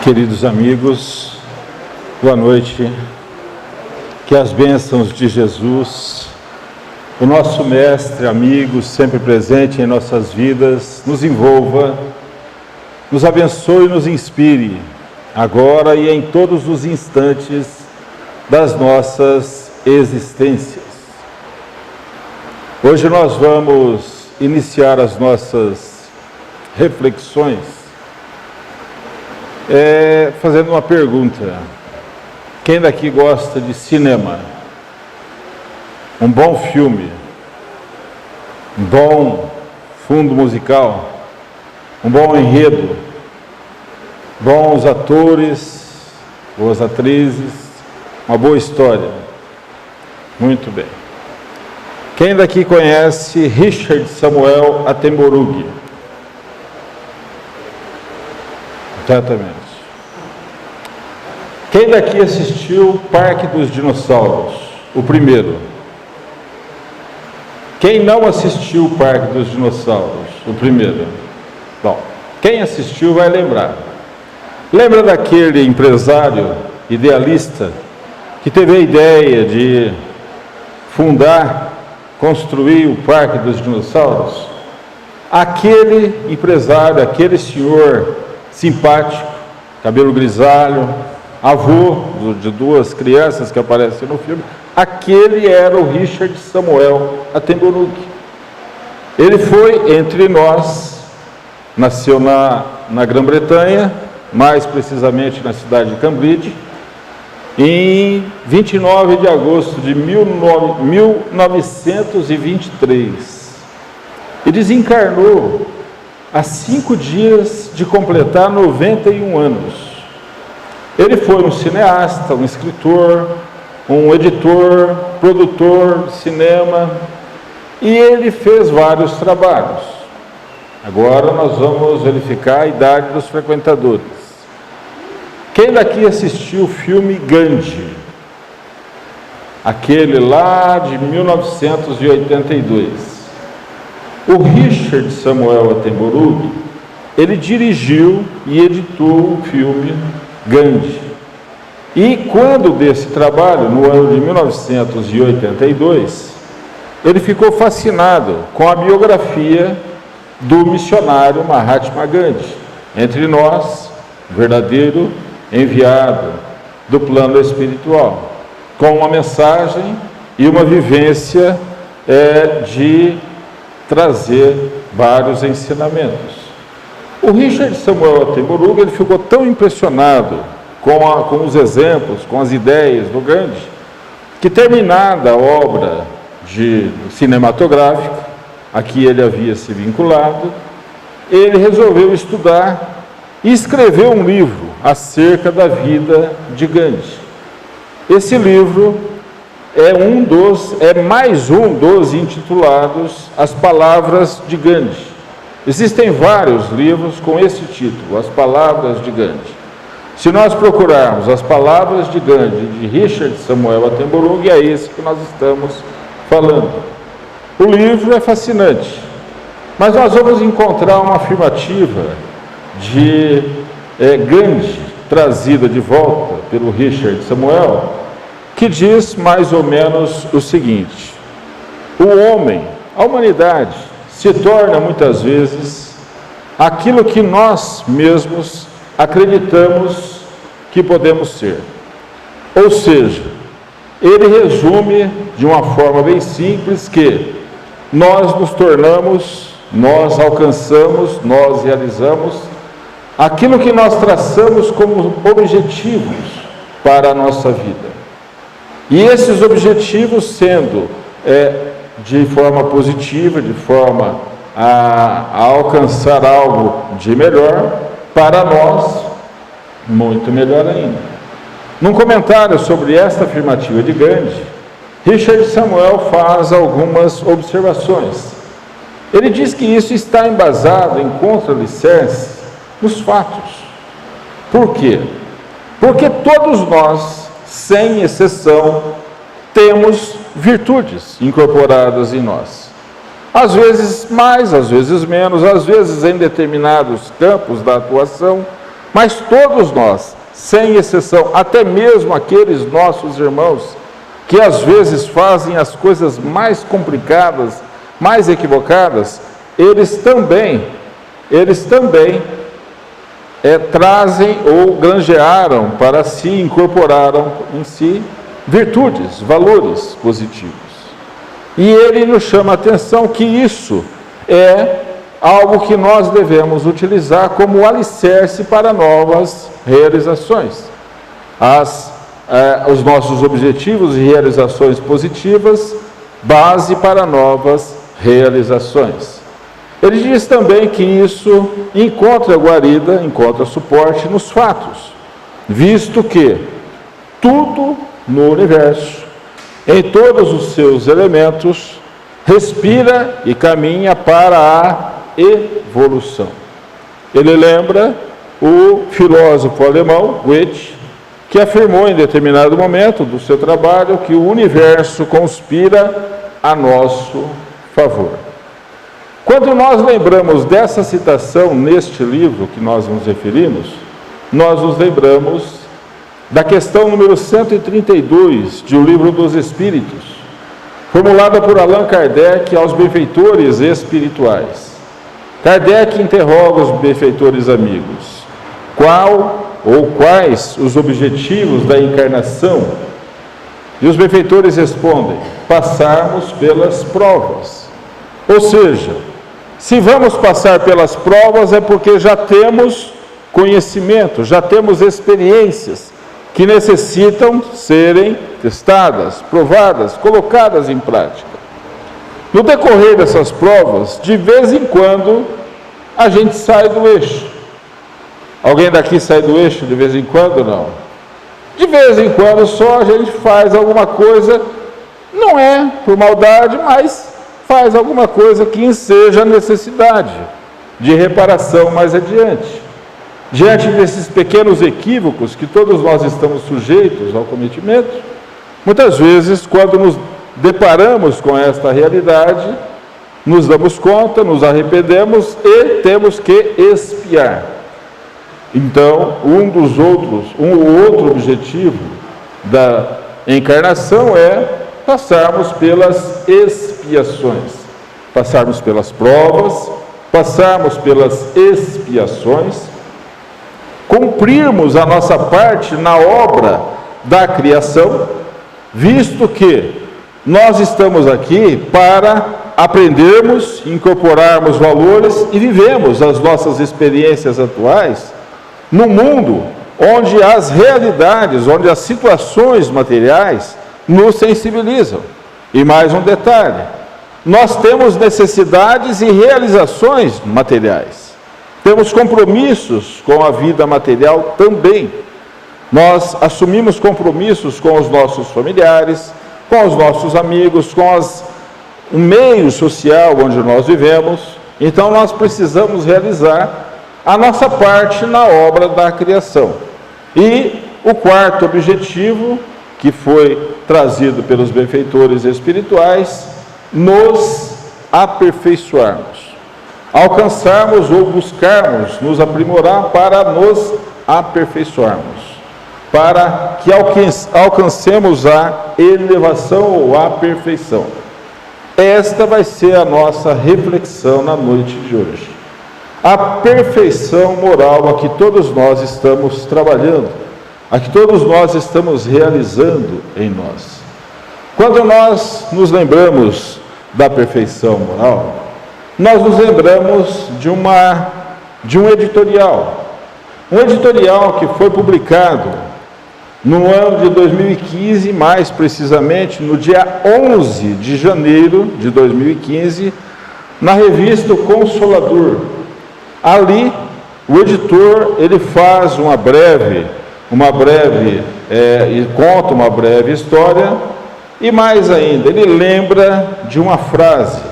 Queridos amigos, boa noite. Que as bênçãos de Jesus, o nosso mestre, amigo, sempre presente em nossas vidas, nos envolva, nos abençoe e nos inspire, agora e em todos os instantes das nossas existências. Hoje nós vamos iniciar as nossas reflexões fazendo uma pergunta. Quem daqui gosta de cinema? Um bom filme, um bom fundo musical, um bom enredo, bons atores, boas atrizes, uma boa história. Muito bem. Quem daqui conhece Richard Samuel Attenborough? Exatamente. Quem daqui assistiu Parque dos Dinossauros, o primeiro? Quem não assistiu o Parque dos Dinossauros, o primeiro? Bom, quem assistiu vai lembrar. Lembra daquele empresário idealista que teve a ideia de fundar, construir o Parque dos Dinossauros? Aquele empresário, aquele senhor simpático, cabelo grisalho, avô de duas crianças que aparecem no filme, aquele era o Richard Samuel Attenborough. Ele foi entre nós, nasceu na Grã-Bretanha, mais precisamente na cidade de Cambridge, em 29 de agosto de 1923. E desencarnou há 5 dias de completar 91 anos. Ele foi um cineasta, um escritor, um editor, produtor de cinema, e ele fez vários trabalhos. Agora nós vamos verificar a idade dos frequentadores. Quem daqui assistiu o filme Gandhi? Aquele lá de 1982. O Richard Samuel Attenborough, ele dirigiu e editou o filme Gandhi. E quando desse trabalho, no ano de 1982, ele ficou fascinado com a biografia do missionário Mahatma Gandhi, entre nós, verdadeiro enviado do plano espiritual, com uma mensagem e uma vivência de trazer vários ensinamentos. O Richard Samuel Attenborough, ele ficou tão impressionado com os exemplos, com as ideias do Gandhi, que terminada a obra cinematográfica, a que ele havia se vinculado, ele resolveu estudar e escreveu um livro acerca da vida de Gandhi. Esse livro é mais um dos intitulados As Palavras de Gandhi. Existem vários livros com esse título, As Palavras de Gandhi. Se nós procurarmos As Palavras de Gandhi, de Richard Samuel Attenborough, é esse que nós estamos falando. O livro é fascinante, mas nós vamos encontrar uma afirmativa de Gandhi, trazida de volta pelo Richard Samuel, que diz mais ou menos o seguinte: o homem, a humanidade, se torna muitas vezes aquilo que nós mesmos acreditamos que podemos ser. Ou seja, ele resume de uma forma bem simples que nós nos tornamos, nós alcançamos, nós realizamos aquilo que nós traçamos como objetivos para a nossa vida. E esses objetivos sendo de forma positiva, de forma a alcançar algo de melhor, para nós, muito melhor ainda. Num comentário sobre esta afirmativa de Gandhi, Richard Samuel faz algumas observações. Ele diz que isso está embasado em contra-alicerce nos fatos. Por quê? Porque todos nós, sem exceção, temos virtudes incorporadas em nós. Às vezes mais, às vezes menos, às vezes em determinados campos da atuação, Mas todos nós, sem exceção, até mesmo aqueles nossos irmãos que às vezes fazem as coisas mais complicadas, mais equivocadas, eles também trazem ou granjearam para si, incorporaram em si virtudes, valores positivos. E ele nos chama a atenção que isso é algo que nós devemos utilizar como alicerce para novas realizações. Os nossos objetivos e realizações positivas, base para novas realizações. Ele diz também que isso encontra guarida, encontra suporte nos fatos, visto que tudo no universo, em todos os seus elementos, respira e caminha para a evolução. Ele lembra o filósofo alemão Goethe, que afirmou em determinado momento do seu trabalho que o universo conspira a nosso favor. Quando nós lembramos dessa citação neste livro que nós nos referimos, nós nos lembramos da questão número 132 de O Livro dos Espíritos, formulada por Allan Kardec aos benfeitores espirituais. Kardec interroga os benfeitores amigos: qual ou quais os objetivos da encarnação? E os benfeitores respondem: passarmos pelas provas. Ou seja, se vamos passar pelas provas é porque já temos conhecimento, já temos experiências que necessitam serem testadas, provadas, colocadas em prática. No decorrer dessas provas, de vez em quando, a gente sai do eixo. Alguém daqui sai do eixo de vez em quando? Não. De vez em quando só a gente faz alguma coisa, não é por maldade, mas faz alguma coisa que enseja a necessidade de reparação mais adiante. Diante desses pequenos equívocos que todos nós estamos sujeitos ao cometimento, muitas vezes, quando nos deparamos com esta realidade, nos damos conta, nos arrependemos e temos que expiar. Então, o outro objetivo da encarnação é passarmos pelas expiações, passarmos pelas provas, passarmos pelas expiações, cumprirmos a nossa parte na obra da criação, visto que nós estamos aqui para aprendermos, incorporarmos valores e vivemos as nossas experiências atuais no mundo onde as realidades, onde as situações materiais nos sensibilizam. E mais um detalhe: nós temos necessidades e realizações materiais, temos compromissos com a vida material também. Nós assumimos compromissos com os nossos familiares, com os nossos amigos, com o meio social onde nós vivemos. Então nós precisamos realizar a nossa parte na obra da criação. E o quarto objetivo, que foi trazido pelos benfeitores espirituais, nos aperfeiçoarmos, alcançarmos ou buscarmos nos aprimorar para nos aperfeiçoarmos, para que alcancemos a elevação ou a perfeição. Esta vai ser a nossa reflexão na noite de hoje. A perfeição moral a que todos nós estamos trabalhando, a que todos nós estamos realizando em nós. Quando nós nos lembramos da perfeição moral, nós nos lembramos de um editorial. Um editorial que foi publicado no ano de 2015, mais precisamente no dia 11 de janeiro de 2015, na revista O Consolador. Ali, o editor, ele faz e conta uma breve história, e mais ainda, ele lembra de uma frase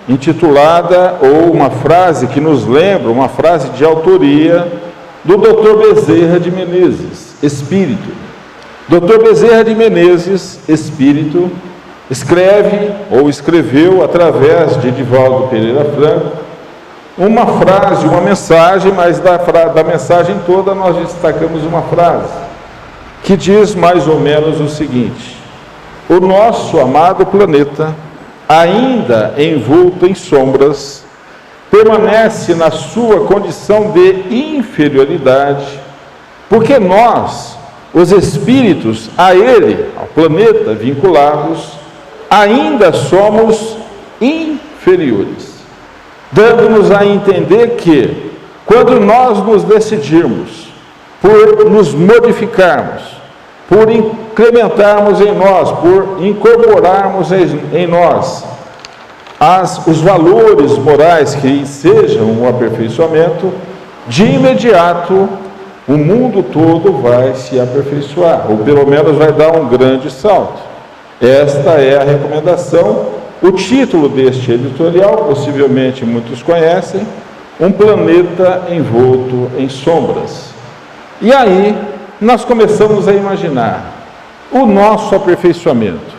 intitulada, ou uma frase que nos lembra, uma frase de autoria do Dr. Bezerra de Menezes, espírito. Dr. Bezerra de Menezes, espírito, escreveu através de Edivaldo Pereira Franco uma frase, uma mensagem, mas da mensagem toda nós destacamos uma frase, que diz mais ou menos o seguinte: o nosso amado planeta, ainda envolto em sombras, permanece na sua condição de inferioridade, porque nós, os espíritos a ele, ao planeta vinculados, ainda somos inferiores, dando-nos a entender que, quando nós nos decidirmos por nos modificarmos, por incrementarmos em nós, por incorporarmos em nós os valores morais que sejam um aperfeiçoamento, de imediato o mundo todo vai se aperfeiçoar, ou pelo menos vai dar um grande salto. Esta é a recomendação. O título deste editorial, possivelmente muitos conhecem, Um Planeta Envolto em Sombras. E aí, nós começamos a imaginar o nosso aperfeiçoamento.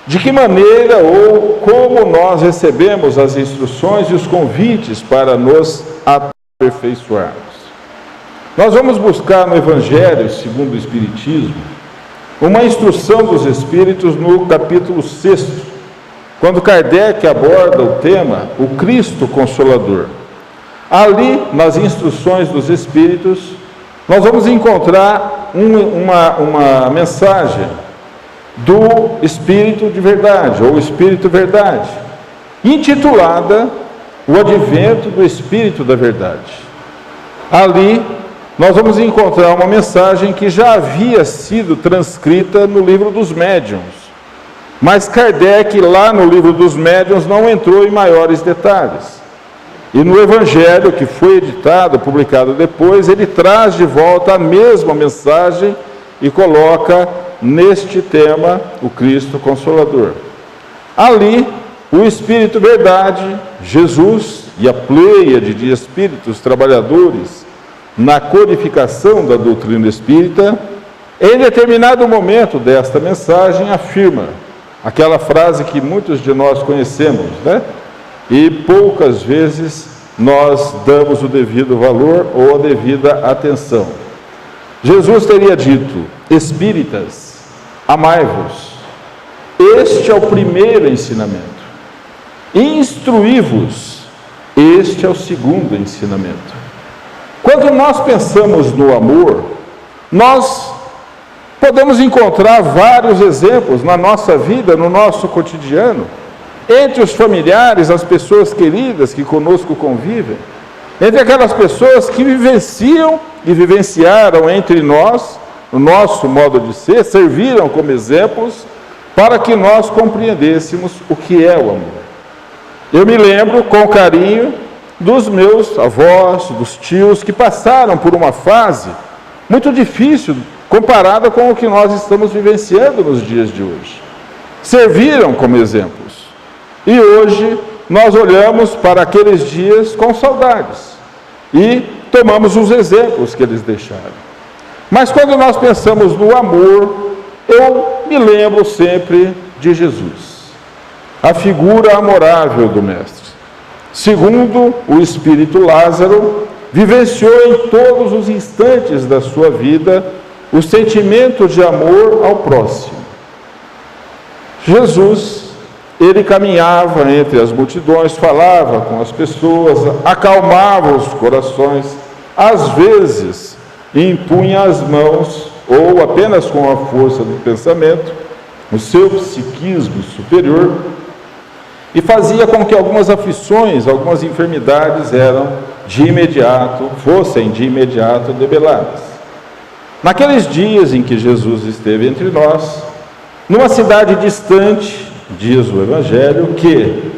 De que maneira ou como nós recebemos as instruções e os convites para nos aperfeiçoarmos. Nós vamos buscar no Evangelho, segundo o Espiritismo, uma instrução dos Espíritos no capítulo 6, quando Kardec aborda o tema, o Cristo Consolador. Ali, nas instruções dos Espíritos, nós vamos encontrar uma mensagem do Espírito de Verdade, ou Espírito Verdade, intitulada O Advento do Espírito da Verdade. Ali, nós vamos encontrar uma mensagem que já havia sido transcrita no Livro dos Médiuns, mas Kardec, lá no Livro dos Médiuns, não entrou em maiores detalhes. E no Evangelho, que foi editado, publicado depois, ele traz de volta a mesma mensagem e coloca neste tema o Cristo Consolador. Ali, o Espírito Verdade, Jesus e a pleiade de espíritos trabalhadores na codificação da doutrina espírita, em determinado momento desta mensagem, afirma aquela frase que muitos de nós conhecemos, né? E poucas vezes nós damos o devido valor ou a devida atenção. Jesus teria dito: espíritas, amai-vos. Este é o primeiro ensinamento. Instruí-vos. Este é o segundo ensinamento. Quando nós pensamos no amor, nós podemos encontrar vários exemplos na nossa vida, no nosso cotidiano, entre os familiares, as pessoas queridas que conosco convivem, entre aquelas pessoas que vivenciam e vivenciaram entre nós, o nosso modo de ser, serviram como exemplos para que nós compreendêssemos o que é o amor. Eu me lembro com carinho dos meus avós, dos tios, que passaram por uma fase muito difícil comparada com o que nós estamos vivenciando nos dias de hoje. Serviram como exemplos. E hoje nós olhamos para aqueles dias com saudades e tomamos os exemplos que eles deixaram. Mas quando nós pensamos no amor, eu me lembro sempre de Jesus, a figura amorável do Mestre. Segundo o Espírito Lázaro, vivenciou em todos os instantes da sua vida o sentimento de amor ao próximo. Jesus, ele caminhava entre as multidões, falava com as pessoas, acalmava os corações, às vezes impunha as mãos, ou apenas com a força do pensamento, o seu psiquismo superior, e fazia com que algumas aflições, algumas enfermidades fossem de imediato debeladas. Naqueles dias em que Jesus esteve entre nós, numa cidade distante, diz o Evangelho, que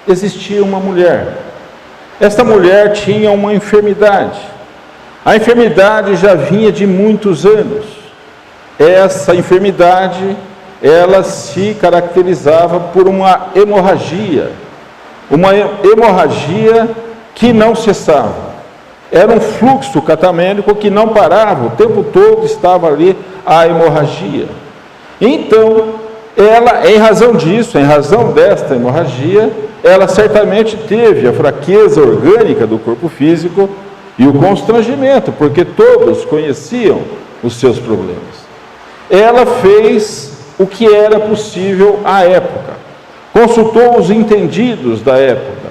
existia uma mulher. Esta mulher tinha uma enfermidade. A enfermidade já vinha de muitos anos. Essa enfermidade, ela se caracterizava por uma hemorragia que não cessava. Era um fluxo catamênico que não parava, o tempo todo estava ali a hemorragia. Então, ela, em razão disso, em razão desta hemorragia, ela certamente teve a fraqueza orgânica do corpo físico e o constrangimento, porque todos conheciam os seus problemas. Ela fez o que era possível à época, consultou os entendidos da época,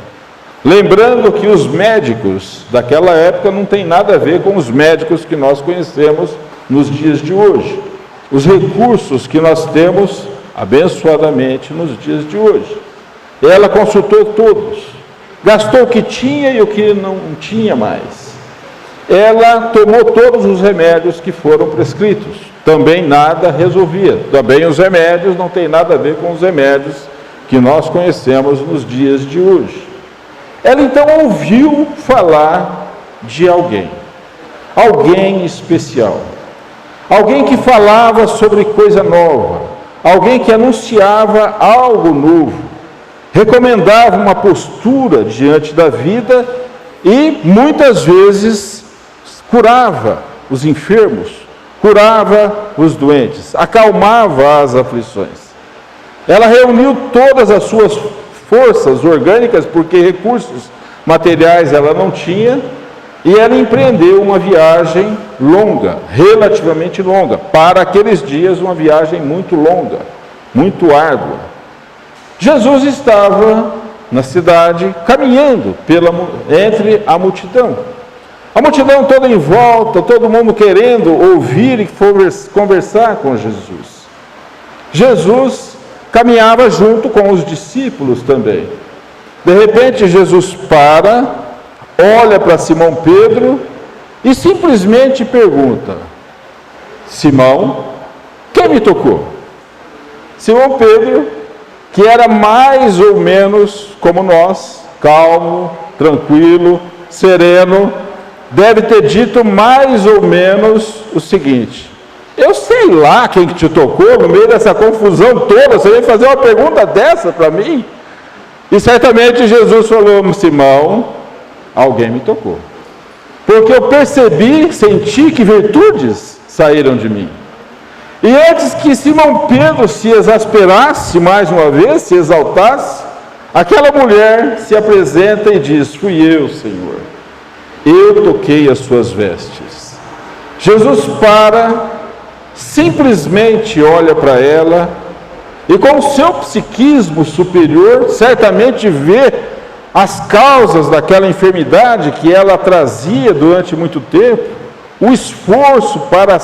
lembrando que os médicos daquela época não tem nada a ver com os médicos que nós conhecemos nos dias de hoje. Os recursos que nós temos, abençoadamente, nos dias de hoje. Ela consultou todos, gastou o que tinha e o que não tinha mais. Ela tomou todos os remédios que foram prescritos. Também nada resolvia. Também os remédios não têm nada a ver com os remédios que nós conhecemos nos dias de hoje. Ela então ouviu falar de alguém especial, alguém que falava sobre coisa nova, alguém que anunciava algo novo, recomendava uma postura diante da vida e muitas vezes curava os enfermos, curava os doentes, acalmava as aflições. Ela reuniu todas as suas forças orgânicas, porque recursos materiais ela não tinha, e ela empreendeu uma viagem longa, relativamente longa, para aqueles dias uma viagem muito longa, muito árdua. Jesus estava na cidade, caminhando entre a multidão toda em volta, todo mundo querendo ouvir e conversar com Jesus. Jesus caminhava junto com os discípulos também. De repente, Jesus para, olha para Simão Pedro e simplesmente pergunta: Simão, quem me tocou? Simão Pedro, que era mais ou menos como nós, calmo, tranquilo, sereno, deve ter dito mais ou menos o seguinte: eu sei lá quem que te tocou, no meio dessa confusão toda, você vem fazer uma pergunta dessa para mim? E certamente Jesus falou: Simão, alguém me tocou, porque eu percebi, senti que virtudes saíram de mim. E antes que Simão Pedro se exasperasse mais uma vez, se exaltasse, aquela mulher se apresenta e diz: fui eu, Senhor, eu toquei as suas vestes. Jesus simplesmente olha para ela e, com o seu psiquismo superior, certamente vê as causas daquela enfermidade que ela trazia durante muito tempo, o esforço para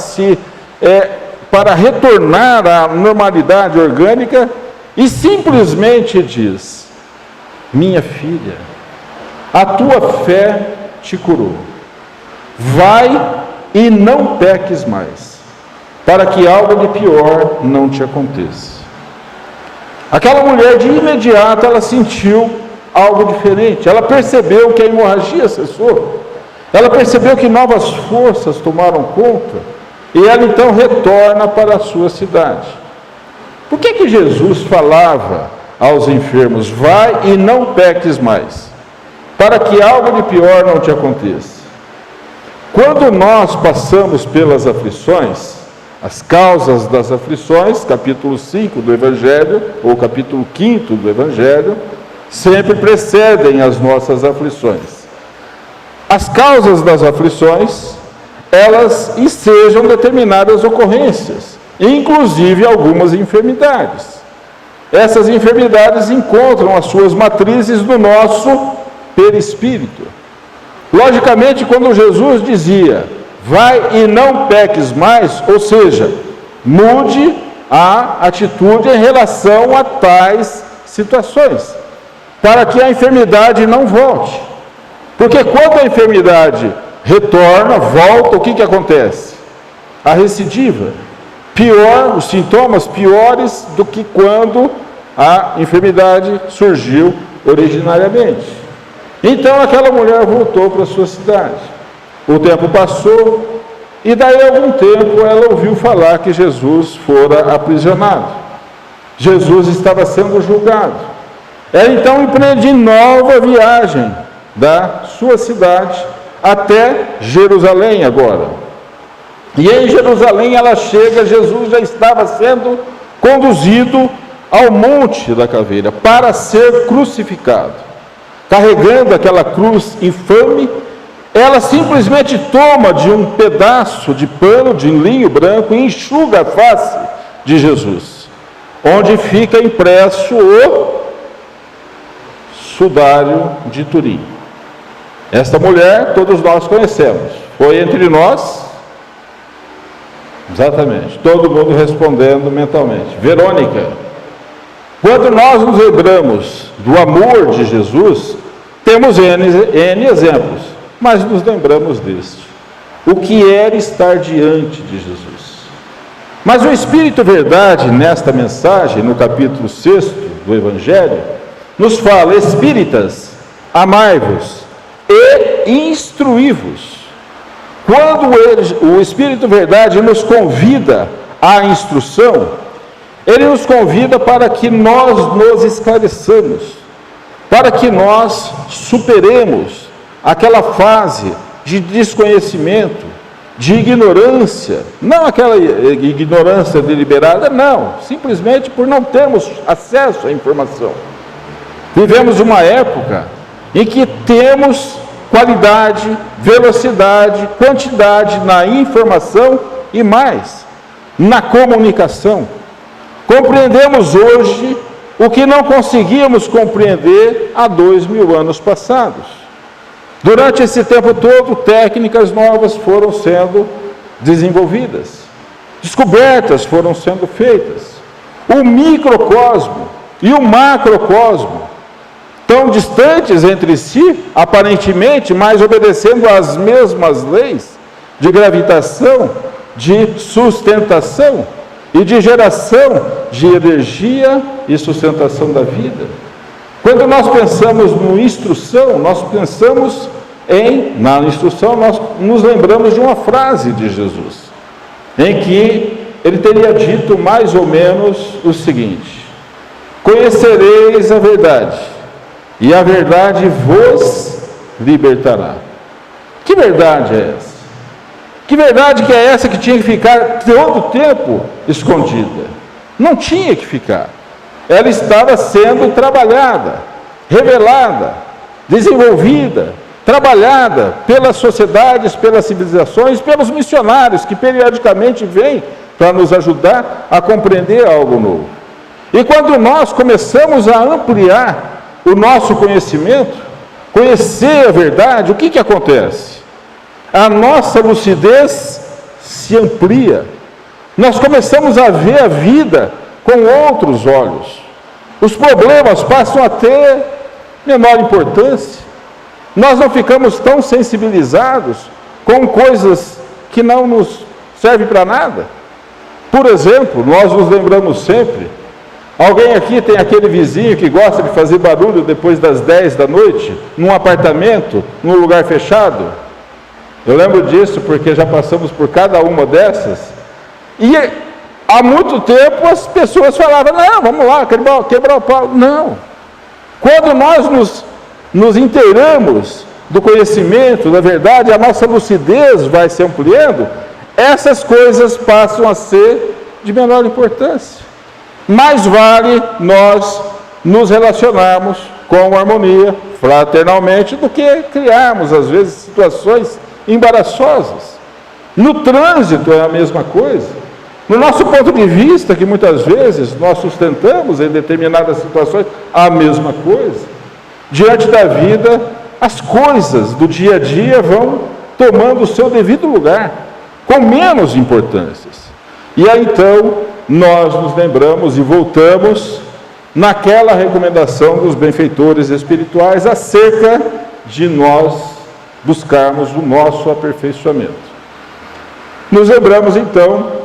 retornar à normalidade orgânica, e simplesmente diz: minha filha, a tua fé te curou. Vai e não peques mais, para que algo de pior não te aconteça. Aquela mulher, de imediato, ela sentiu algo diferente. Ela percebeu que a hemorragia cessou. Ela percebeu que novas forças tomaram conta. E ela então retorna para a sua cidade. Por que Jesus falava aos enfermos: vai e não peques mais, para que algo de pior não te aconteça? Quando nós passamos pelas aflições, as causas das aflições, capítulo 5 do Evangelho, ou capítulo 5 do Evangelho, sempre precedem as nossas aflições. As causas das aflições, elas ensejam determinadas ocorrências, inclusive algumas enfermidades. Essas enfermidades encontram as suas matrizes no nosso perispírito. Logicamente, quando Jesus dizia: vai e não peques mais, ou seja, mude a atitude em relação a tais situações, para que a enfermidade não volte. Porque quando a enfermidade retorna, volta, o que acontece? A recidiva. Pior, os sintomas piores do que quando a enfermidade surgiu originariamente. Então aquela mulher voltou para a sua cidade. O tempo passou e daí a algum tempo ela ouviu falar que Jesus fora aprisionado. Jesus estava sendo julgado. Ela então empreende nova viagem da sua cidade até Jerusalém agora. E em Jerusalém ela chega, Jesus já estava sendo conduzido ao Monte da Caveira para ser crucificado. Carregando aquela cruz infame, ela simplesmente toma de um pedaço de pano de linho branco e enxuga a face de Jesus, onde fica impresso o sudário de Turim. Esta mulher todos nós conhecemos, foi entre nós, exatamente, todo mundo respondendo mentalmente, Verônica. Quando nós nos lembramos do amor de Jesus, temos N exemplos, mas nos lembramos deste. O que era estar diante de Jesus. Mas o Espírito Verdade, nesta mensagem, no capítulo 6 do Evangelho, nos fala: espíritas, amai-vos e instruí-vos. Quando o Espírito Verdade nos convida à instrução, ele nos convida para que nós nos esclareçamos, para que nós superemos aquela fase de desconhecimento, de ignorância, não aquela ignorância deliberada, não, simplesmente por não termos acesso à informação. Vivemos uma época em que temos qualidade, velocidade, quantidade na informação e mais, na comunicação. Compreendemos hoje o que não conseguíamos compreender há 2000 anos passados. Durante esse tempo todo, técnicas novas foram sendo desenvolvidas, descobertas foram sendo feitas. O microcosmo e o macrocosmo, tão distantes entre si, aparentemente, mas obedecendo às mesmas leis de gravitação, de sustentação e de geração de energia e sustentação da vida. Quando nós pensamos na instrução, nós nos lembramos de uma frase de Jesus, em que ele teria dito mais ou menos o seguinte: conhecereis a verdade, e a verdade vos libertará. Que verdade é essa? Que verdade que é essa que tinha que ficar todo o tempo escondida? Não tinha que ficar. Ela estava sendo trabalhada, revelada, desenvolvida, trabalhada pelas sociedades, pelas civilizações, pelos missionários que periodicamente vêm para nos ajudar a compreender algo novo. E quando nós começamos a ampliar o nosso conhecimento, conhecer a verdade, o que acontece? A nossa lucidez se amplia. Nós começamos a ver a vida com outros olhos. Os problemas passam a ter menor importância. Nós não ficamos tão sensibilizados com coisas que não nos servem para nada. Por exemplo, nós nos lembramos sempre, alguém aqui tem aquele vizinho que gosta de fazer barulho depois das 10 da noite, num apartamento, num lugar fechado? Eu lembro disso porque já passamos por cada uma dessas. E há muito tempo as pessoas falavam: não, vamos lá, quebrar o pau. Não. Quando nós nos inteiramos do conhecimento, da verdade, a nossa lucidez vai se ampliando, essas coisas passam a ser de menor importância. Mais vale nós nos relacionarmos com harmonia, fraternalmente, do que criarmos, às vezes, situações embaraçosas. No trânsito é a mesma coisa. No nosso ponto de vista, que muitas vezes nós sustentamos em determinadas situações, a mesma coisa. Diante da vida, as coisas do dia a dia vão tomando o seu devido lugar, com menos importâncias. E aí então, nós nos lembramos e voltamos naquela recomendação dos benfeitores espirituais acerca de nós buscarmos o nosso aperfeiçoamento. Nos lembramos então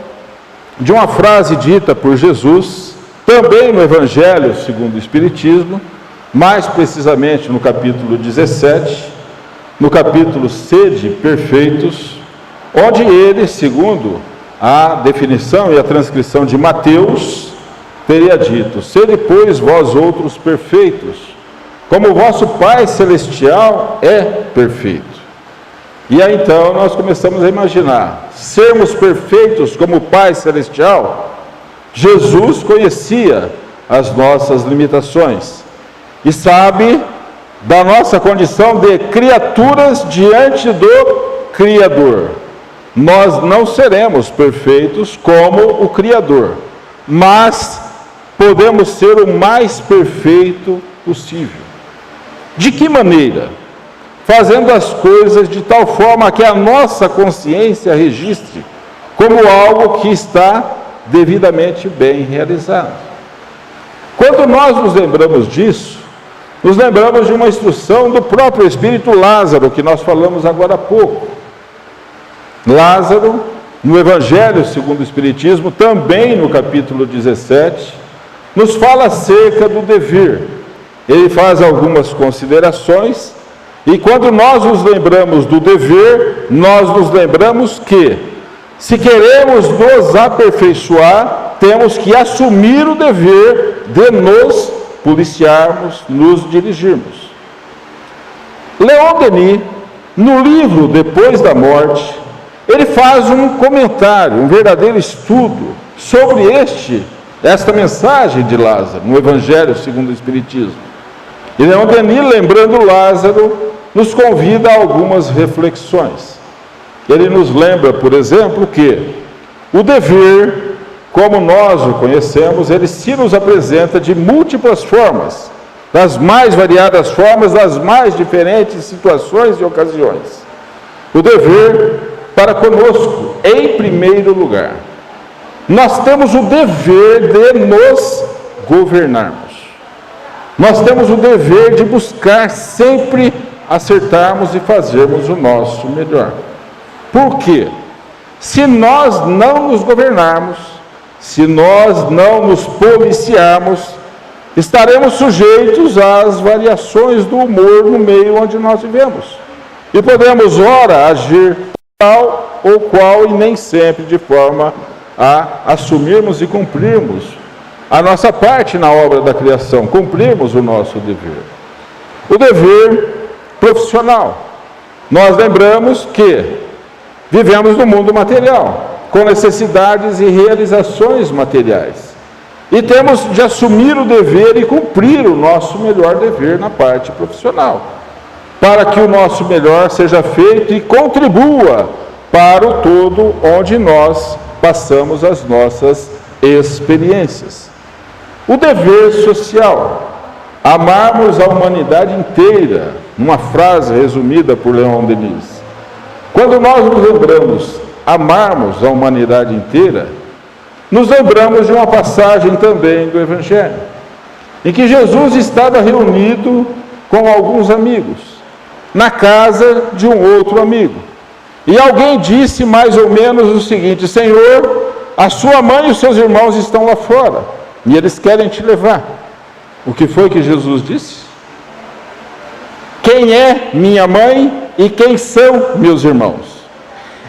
de uma frase dita por Jesus, também no Evangelho segundo o Espiritismo, mais precisamente no capítulo 17, no capítulo Sede Perfeitos, onde ele, segundo a definição e a transcrição de Mateus, teria dito: sede, pois, vós outros perfeitos, como o vosso Pai Celestial é perfeito. E aí então nós começamos a imaginar, sermos perfeitos como o Pai Celestial. Jesus conhecia as nossas limitações e sabe da nossa condição de criaturas diante do Criador. Nós não seremos perfeitos como o Criador, mas podemos ser o mais perfeito possível. De que maneira? Fazendo as coisas de tal forma que a nossa consciência registre como algo que está devidamente bem realizado. Quando nós nos lembramos disso, nos lembramos de uma instrução do próprio Espírito Lázaro, que nós falamos agora há pouco. Lázaro, no Evangelho segundo o Espiritismo, também no capítulo 17, nos fala acerca do dever. Ele faz algumas considerações, e quando nós nos lembramos do dever, nós nos lembramos que, se queremos nos aperfeiçoar, temos que assumir o dever de nos policiarmos, nos dirigirmos. Leon Denis, no livro Depois da Morte, ele faz um comentário, um verdadeiro estudo sobre esta mensagem de Lázaro, no Evangelho segundo o Espiritismo. E Leon Denis, lembrando Lázaro, nos convida a algumas reflexões. Ele nos lembra, por exemplo, que o dever, como nós o conhecemos, ele se nos apresenta de múltiplas formas, das mais variadas formas, das mais diferentes situações e ocasiões. O dever para conosco, em primeiro lugar. Nós temos o dever de nos governarmos. Nós temos o dever de buscar sempre acertarmos e fazermos o nosso melhor. Por quê? Se nós não nos governarmos, se nós não nos policiarmos, estaremos sujeitos às variações do humor no meio onde nós vivemos. E podemos, ora, agir tal ou qual e nem sempre de forma a assumirmos e cumprirmos a nossa parte na obra da criação, cumprirmos o nosso dever. O dever profissional. Nós lembramos que vivemos no mundo material, com necessidades e realizações materiais. E temos de assumir o dever e cumprir o nosso melhor dever na parte profissional, para que o nosso melhor seja feito e contribua para o todo onde nós passamos as nossas experiências. O dever social, amarmos a humanidade inteira, numa frase resumida por Leon Denis. Quando nós nos lembramos amarmos a humanidade inteira, nos lembramos de uma passagem também do Evangelho, em que Jesus estava reunido com alguns amigos, na casa de um outro amigo. E alguém disse mais ou menos o seguinte: Senhor, a sua mãe e os seus irmãos estão lá fora, e eles querem te levar. O que foi que Jesus disse? Quem é minha mãe e quem são meus irmãos?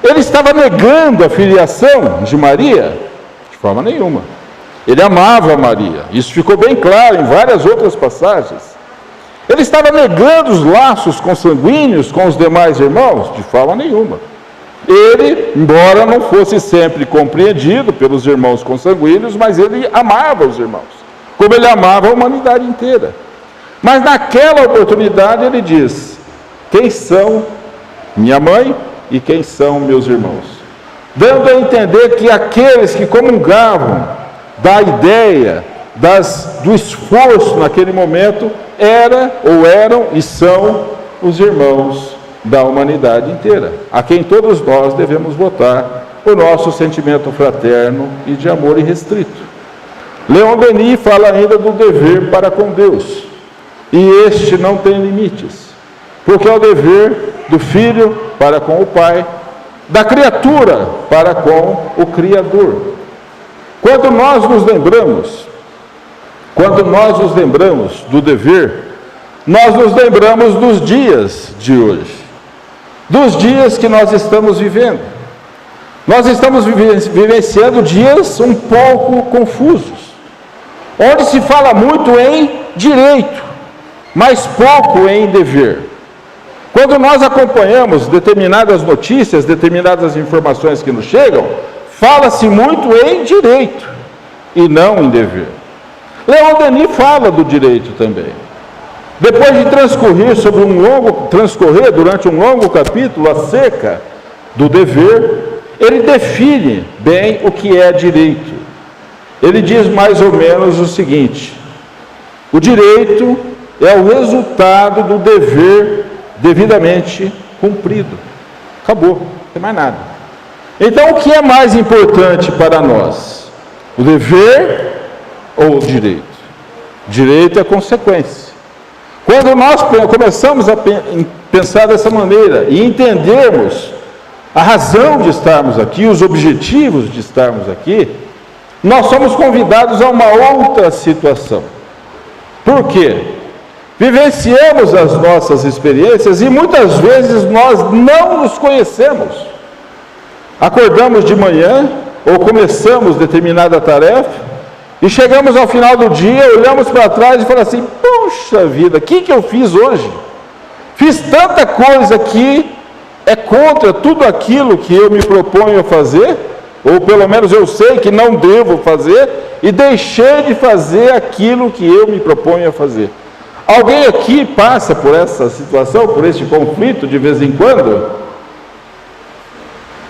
Ele estava negando a filiação de Maria? De forma nenhuma. Ele amava Maria. Isso ficou bem claro em várias outras passagens. Ele estava negando os laços consanguíneos com os demais irmãos? De forma nenhuma. Ele, embora não fosse sempre compreendido pelos irmãos consanguíneos, mas ele amava os irmãos, como ele amava a humanidade inteira. Mas naquela oportunidade ele diz: quem são minha mãe e quem são meus irmãos? Dando a entender que aqueles que comungavam da ideia do esforço naquele momento eram e são os irmãos da humanidade inteira, a quem todos nós devemos botar o nosso sentimento fraterno e de amor irrestrito. Leon Denis fala ainda do dever para com Deus, e este não tem limites, porque é o dever do filho para com o pai, da criatura para com o Criador. Quando nós nos lembramos do dever, nós nos lembramos dos dias de hoje, dos dias que nós estamos vivendo. Nós estamos vivenciando dias um pouco confusos, onde se fala muito em direito, mas pouco em dever. Quando nós acompanhamos determinadas notícias, determinadas informações que nos chegam, fala-se muito em direito e não em dever. Leon Denis fala do direito também. Depois de transcorrer durante um longo capítulo acerca do dever, ele define bem o que é direito. Ele diz mais ou menos o seguinte: o direito é o resultado do dever devidamente cumprido. Acabou, não tem mais nada. Então, o que é mais importante para nós? O dever ou o direito? Direito é consequência. Quando nós começamos a pensar dessa maneira e entendermos a razão de estarmos aqui, os objetivos de estarmos aqui, nós somos convidados a uma outra situação. Por quê? Vivenciamos as nossas experiências e muitas vezes nós não nos conhecemos. Acordamos de manhã ou começamos determinada tarefa e chegamos ao final do dia, olhamos para trás e falamos assim: puxa vida, o que eu fiz hoje? Fiz tanta coisa que é contra tudo aquilo que eu me proponho a fazer, ou pelo menos eu sei que não devo fazer, e deixei de fazer aquilo que eu me proponho a fazer. Alguém aqui passa por essa situação, por este conflito de vez em quando?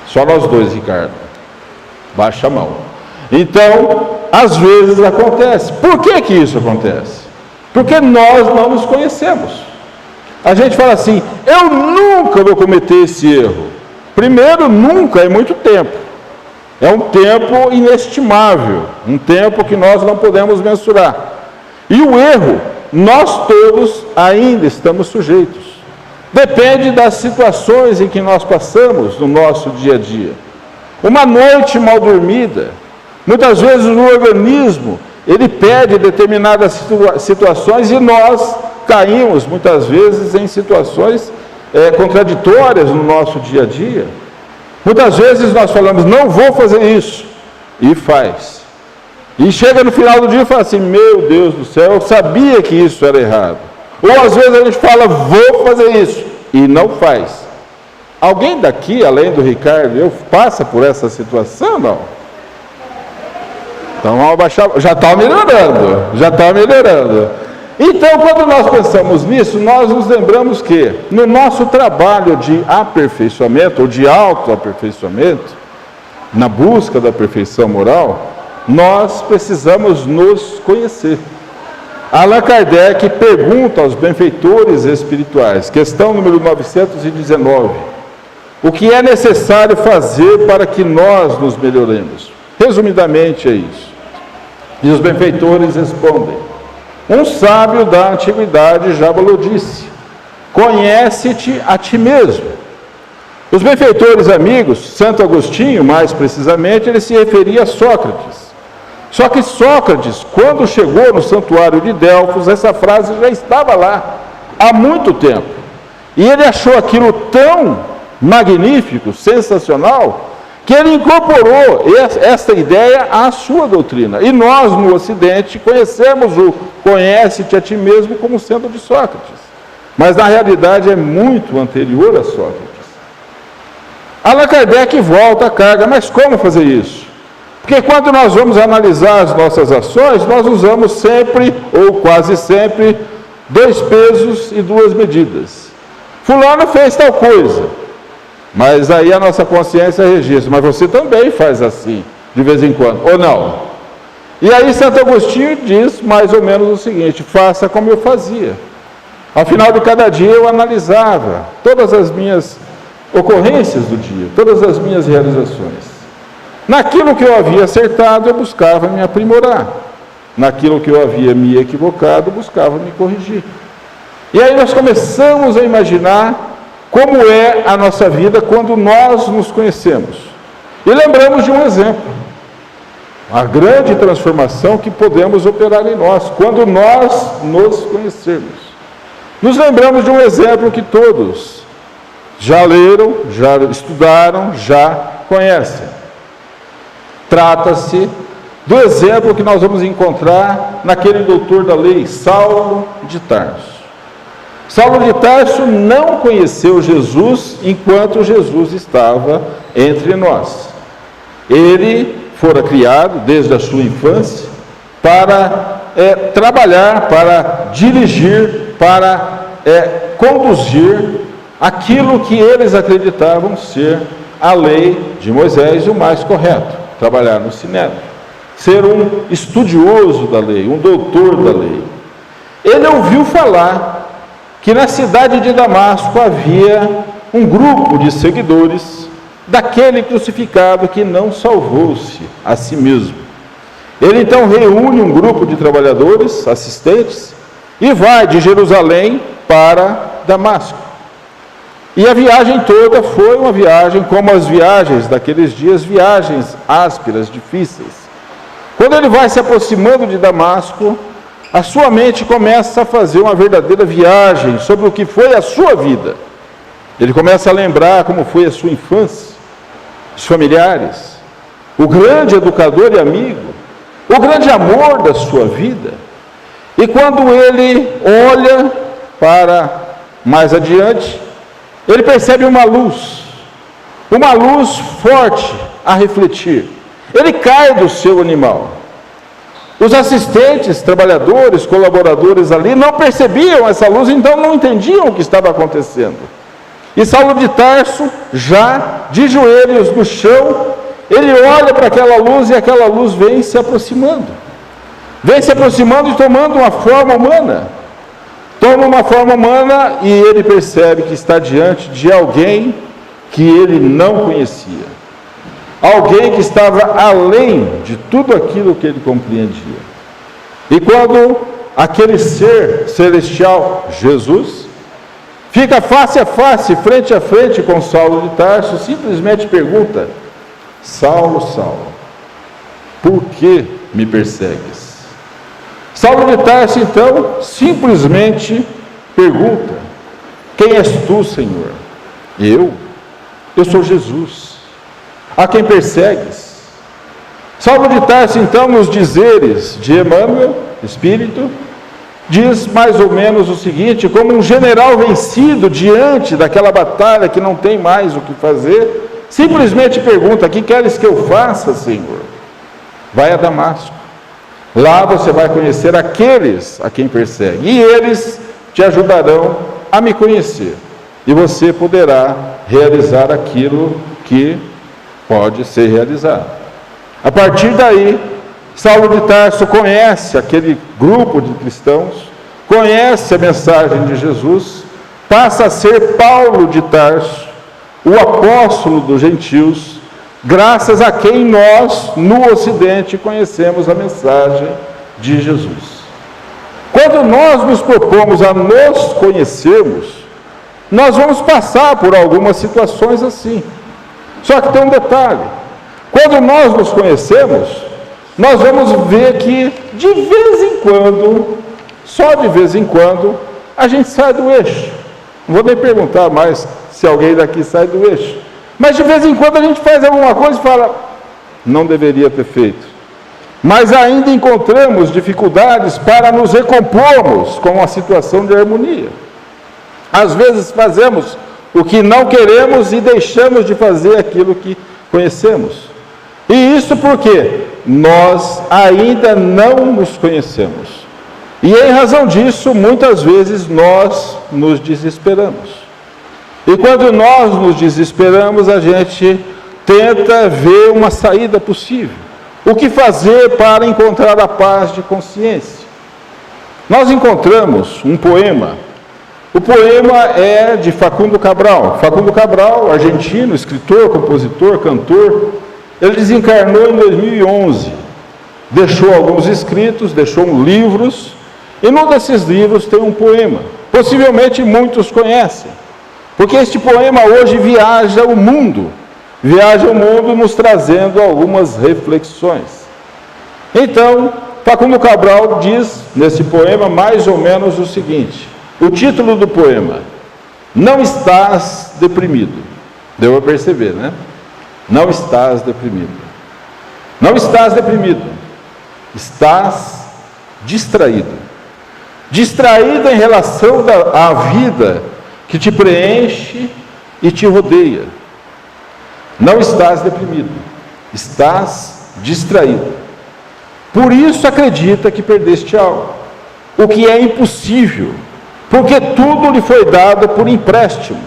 Só nós dois, Ricardo. Baixa a mão. Então, às vezes acontece. Por que isso acontece? Porque nós não nos conhecemos. A gente fala assim: eu nunca vou cometer esse erro. Primeiro, nunca é muito tempo. É um tempo inestimável, um tempo que nós não podemos mensurar. E o erro, nós todos ainda estamos sujeitos. Depende das situações em que nós passamos no nosso dia a dia. Uma noite mal dormida, muitas vezes o organismo, ele pede determinadas situações e nós caímos muitas vezes em situações contraditórias no nosso dia a dia. Muitas vezes nós falamos: não vou fazer isso, e faz. E chega no final do dia e fala assim: meu Deus do céu, eu sabia que isso era errado. Ou às vezes a gente fala: vou fazer isso, e não faz. Alguém daqui, além do Ricardo, passa por essa situação, não? Então vamos abaixar, já está melhorando. Então, quando nós pensamos nisso, nós nos lembramos que no nosso trabalho de aperfeiçoamento, ou de autoaperfeiçoamento, na busca da perfeição moral, nós precisamos nos conhecer. Allan Kardec pergunta aos benfeitores espirituais, questão número 919, o que é necessário fazer para que nós nos melhoremos? Resumidamente é isso. E os benfeitores respondem: um sábio da antiguidade já falou disse: conhece-te a ti mesmo. Os benfeitores amigos, Santo Agostinho, mais precisamente, ele se referia a Sócrates. Só que Sócrates, quando chegou no santuário de Delfos, essa frase já estava lá há muito tempo. E ele achou aquilo tão magnífico, sensacional, que ele incorporou esta ideia à sua doutrina. E nós, no Ocidente, conhecemos o conhece-te a ti mesmo como sendo de Sócrates. Mas, na realidade, é muito anterior a Sócrates. Allan Kardec volta à carga, mas como fazer isso? Porque quando nós vamos analisar as nossas ações, nós usamos sempre, ou quase sempre, 2 pesos e 2 medidas. Fulano fez tal coisa, mas aí a nossa consciência registra, mas você também faz assim, de vez em quando, ou não? E aí Santo Agostinho diz mais ou menos o seguinte: faça como eu fazia. Ao final de cada dia eu analisava todas as minhas ocorrências do dia, todas as minhas realizações. Naquilo que eu havia acertado, eu buscava me aprimorar. Naquilo que eu havia me equivocado, eu buscava me corrigir. E aí nós começamos a imaginar como é a nossa vida quando nós nos conhecemos. E lembramos de um exemplo. A grande transformação que podemos operar em nós, quando nós nos conhecermos. Nos lembramos de um exemplo que todos já leram, já estudaram, já conhecem. Trata-se do exemplo que nós vamos encontrar naquele doutor da lei, Saulo de Tarso. Saulo de Tarso não conheceu Jesus enquanto Jesus estava entre nós. Ele fora criado desde a sua infância para trabalhar, para dirigir, para conduzir aquilo que eles acreditavam ser a lei de Moisés e o mais correto, trabalhar no sinédrio, ser um estudioso da lei, um doutor da lei. Ele ouviu falar que na cidade de Damasco havia um grupo de seguidores daquele crucificado que não salvou-se a si mesmo. Ele então reúne um grupo de trabalhadores, assistentes, e vai de Jerusalém para Damasco. E a viagem toda foi uma viagem como as viagens daqueles dias, viagens ásperas, difíceis. Quando ele vai se aproximando de Damasco, a sua mente começa a fazer uma verdadeira viagem sobre o que foi a sua vida. Ele começa a lembrar como foi a sua infância, os familiares, o grande educador e amigo, o grande amor da sua vida. E quando ele olha para mais adiante, ele percebe uma luz forte a refletir. Ele cai do seu animal. Os assistentes, trabalhadores, colaboradores ali não percebiam essa luz, então não entendiam o que estava acontecendo. E Saulo de Tarso, já de joelhos no chão, ele olha para aquela luz e aquela luz vem se aproximando. Vem se aproximando e tomando uma forma humana. Toma uma forma humana e ele percebe que está diante de alguém que ele não conhecia. Alguém que estava além de tudo aquilo que ele compreendia. E quando aquele ser celestial, Jesus, fica face a face, frente a frente com Saulo de Tarso, simplesmente pergunta: Saulo, Saulo, por que me persegues? Saulo de Tarso, então, simplesmente pergunta: quem és tu, Senhor? Eu sou Jesus, a quem persegues. Saulo de Tarso, então, nos dizeres de Emmanuel, Espírito, diz mais ou menos o seguinte: como um general vencido diante daquela batalha que não tem mais o que fazer, simplesmente pergunta: que queres que eu faça, Senhor? Vai a Damasco. Lá você vai conhecer aqueles a quem persegue, e eles te ajudarão a me conhecer, e você poderá realizar aquilo que pode ser realizado. A partir daí, Saulo de Tarso conhece aquele grupo de cristãos, conhece a mensagem de Jesus, passa a ser Paulo de Tarso, o apóstolo dos gentios, graças a quem nós, no Ocidente, conhecemos a mensagem de Jesus. Quando nós nos propomos a nos conhecermos, nós vamos passar por algumas situações assim. Só que tem um detalhe: quando nós nos conhecemos, nós vamos ver que de vez em quando, só de vez em quando, a gente sai do eixo. Não vou nem perguntar mais se alguém daqui sai do eixo. Mas de vez em quando a gente faz alguma coisa e fala: não deveria ter feito. Mas ainda encontramos dificuldades para nos recompormos com uma situação de harmonia. Às vezes fazemos o que não queremos e deixamos de fazer aquilo que conhecemos. E isso porque nós ainda não nos conhecemos. E em razão disso, muitas vezes nós nos desesperamos. E quando nós nos desesperamos, a gente tenta ver uma saída possível. O que fazer para encontrar a paz de consciência? Nós encontramos um poema. O poema é de Facundo Cabral. Facundo Cabral, argentino, escritor, compositor, cantor. Ele desencarnou em 2011. Deixou alguns escritos, deixou livros. E num desses livros tem um poema. Possivelmente muitos conhecem. Porque este poema hoje viaja o mundo nos trazendo algumas reflexões. Então, Facundo Cabral diz nesse poema mais ou menos o seguinte: o título do poema: Não estás deprimido. Deu a perceber, né? Não estás deprimido. Não estás deprimido. Estás distraído. Distraído em relação à vida que te preenche e te rodeia. Não estás deprimido, estás distraído. Por isso acredita que perdeste algo, o que é impossível, porque tudo lhe foi dado por empréstimo.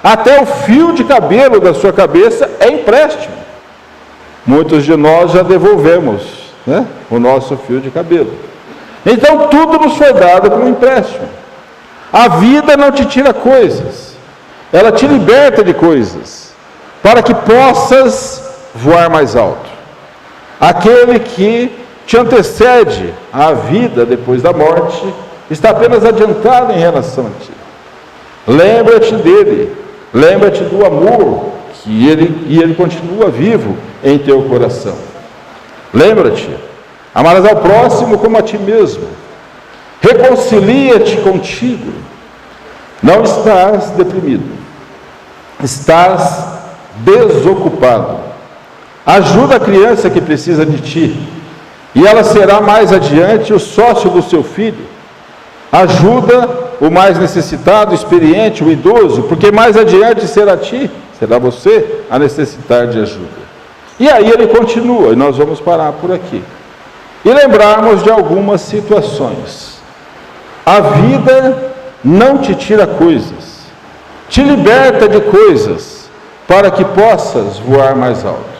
Até o fio de cabelo da sua cabeça é empréstimo. Muitos de nós já devolvemos, né, o nosso fio de cabelo. Então tudo nos foi dado por empréstimo. A vida não te tira coisas, ela te liberta de coisas, para que possas voar mais alto. Aquele que te antecede à vida depois da morte está apenas adiantado em relação a ti. Lembra-te dele, lembra-te do amor que ele continua vivo em teu coração. Lembra-te, amarás ao próximo como a ti mesmo. Reconcilia-te contigo. Não estás deprimido, estás desocupado. Ajuda a criança que precisa de ti, e ela será mais adiante o sócio do seu filho. Ajuda o mais necessitado, o experiente, o idoso, porque mais adiante será você a necessitar de ajuda. E aí ele continua, e nós vamos parar por aqui. E lembrarmos de algumas situações. A vida não te tira coisas, te liberta de coisas, para que possas voar mais alto.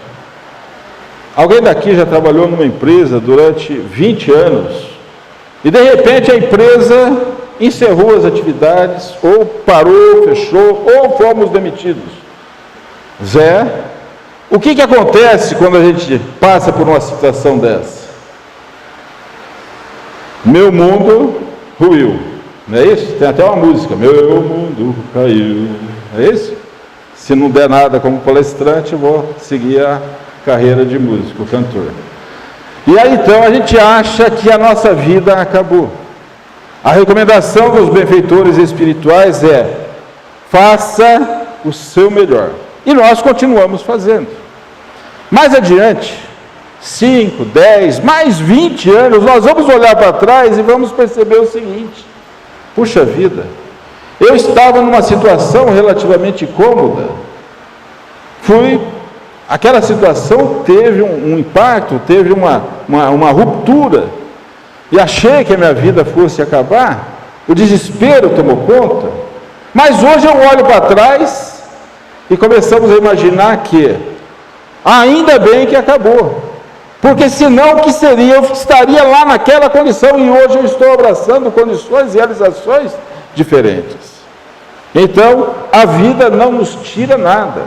Alguém daqui já trabalhou numa empresa durante 20 anos, e de repente a empresa encerrou as atividades, ou parou, fechou, ou fomos demitidos. Zé, o que acontece quando a gente passa por uma situação dessa? Meu mundo ruiu, não é isso? Tem até uma música, meu mundo caiu, é isso? Se não der nada como palestrante, eu vou seguir a carreira de músico, cantor. E aí então a gente acha que a nossa vida acabou. A recomendação dos benfeitores espirituais é: faça o seu melhor. E nós continuamos fazendo. Mais adiante, 5, 10, mais 20 anos, nós vamos olhar para trás e vamos perceber o seguinte: puxa vida, eu estava numa situação relativamente cômoda, aquela situação teve um impacto, teve uma ruptura, e achei que a minha vida fosse acabar, o desespero tomou conta, mas hoje eu olho para trás e começamos a imaginar que ainda bem que acabou, porque senão o que seria? Eu estaria lá naquela condição, e hoje eu estou abraçando condições e realizações diferentes. Então, a vida não nos tira nada,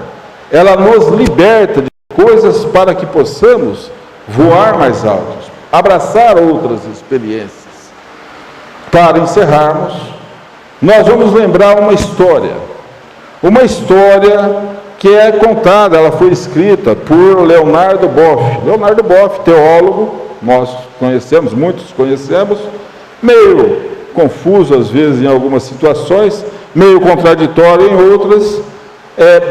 ela nos liberta de coisas para que possamos voar mais altos, abraçar outras experiências. Para encerrarmos, nós vamos lembrar uma história que é contada, ela foi escrita por Leonardo Boff. Leonardo Boff, teólogo, nós conhecemos, muitos conhecemos, meio confuso às vezes em algumas situações, meio contraditório em outras,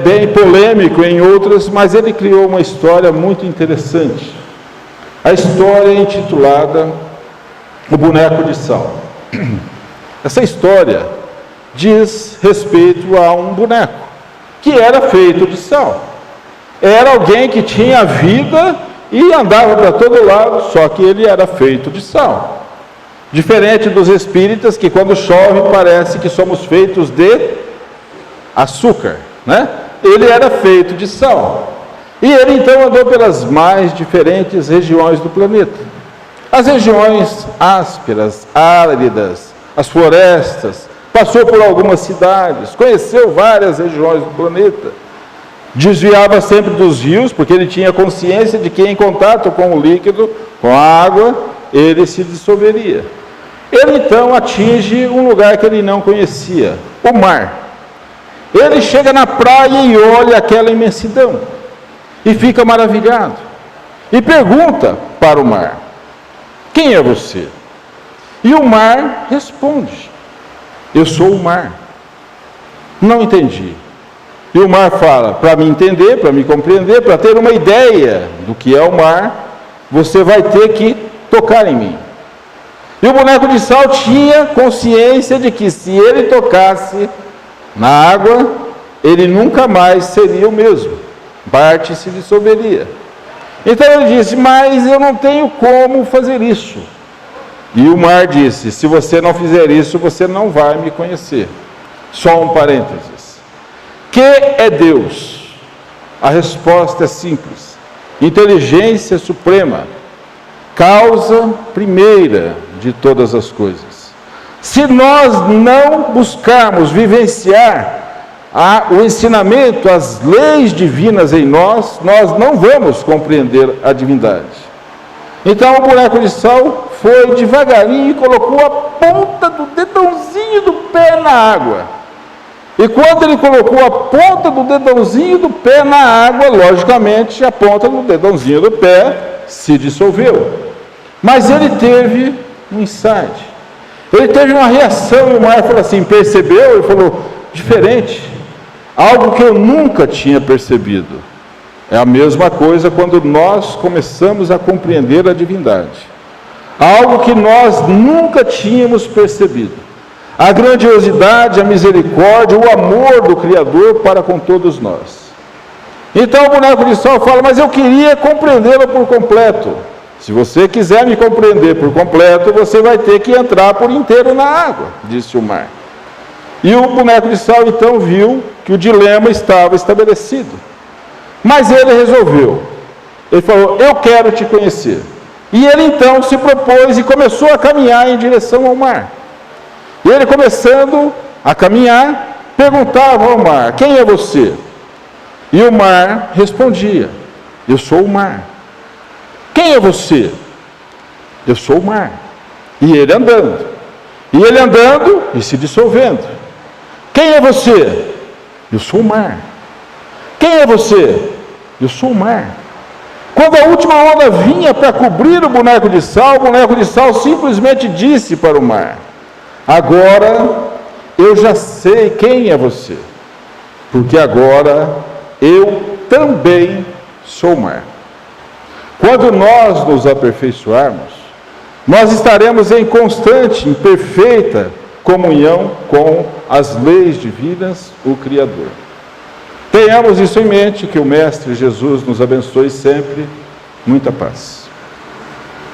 bem polêmico em outras, mas ele criou uma história muito interessante. A história é intitulada O Boneco de Sal. Essa história diz respeito a um boneco que era feito de sal. Era alguém que tinha vida e andava para todo lado, só que ele era feito de sal. Diferente dos espíritas, que quando chove parece que somos feitos de açúcar, né? Ele era feito de sal. E ele então andou pelas mais diferentes regiões do planeta. As regiões ásperas, áridas, as florestas, passou por algumas cidades, conheceu várias regiões do planeta. Desviava sempre dos rios, porque ele tinha consciência de que em contato com o líquido, com a água, ele se dissolveria. Ele então atinge um lugar que ele não conhecia, o mar. Ele chega na praia e olha aquela imensidão, e fica maravilhado, e pergunta para o mar: quem é você? E o mar responde: eu sou o mar. Não entendi. E o mar fala: para me entender, para me compreender, para ter uma ideia do que é o mar, você vai ter que tocar em mim. E o boneco de sal tinha consciência de que se ele tocasse na água, ele nunca mais seria o mesmo. Parte se dissolveria. Então ele disse, mas eu não tenho como fazer isso. E o mar disse, se você não fizer isso, você não vai me conhecer. Só um parênteses. Que é Deus? A resposta é simples. Inteligência suprema. Causa primeira de todas as coisas. Se nós não buscarmos vivenciar o ensinamento, as leis divinas em nós, nós não vamos compreender a divindade. Então o boneco de sal foi devagarinho e colocou a ponta do dedãozinho do pé na água. E quando ele colocou a ponta do dedãozinho do pé na água, logicamente a ponta do dedãozinho do pé se dissolveu. Mas ele teve um insight. Ele teve uma reação e o mar falou assim, percebeu? Ele falou, diferente. Algo que eu nunca tinha percebido. É a mesma coisa quando nós começamos a compreender a divindade. Algo que nós nunca tínhamos percebido. A grandiosidade, a misericórdia, o amor do Criador para com todos nós. Então o boneco de sal fala, mas eu queria compreendê-lo por completo. Se você quiser me compreender por completo, você vai ter que entrar por inteiro na água, disse o mar. E o boneco de sal então viu que o dilema estava estabelecido. Mas ele resolveu. Ele falou, eu quero te conhecer. E ele então se propôs e começou a caminhar em direção ao mar. E ele começando a caminhar, perguntava ao mar, quem é você? E o mar respondia, eu sou o mar. Quem é você? Eu sou o mar. E ele andando. E ele andando e se dissolvendo. Quem é você? Eu sou o mar. Quem é você? Eu sou o mar. Quando a última onda vinha para cobrir o boneco de sal simplesmente disse para o mar, agora eu já sei quem é você, porque agora eu também sou o mar. Quando nós nos aperfeiçoarmos, nós estaremos em constante, em perfeita comunhão com as leis divinas, o Criador. Tenhamos isso em mente, que o Mestre Jesus nos abençoe sempre. Muita paz.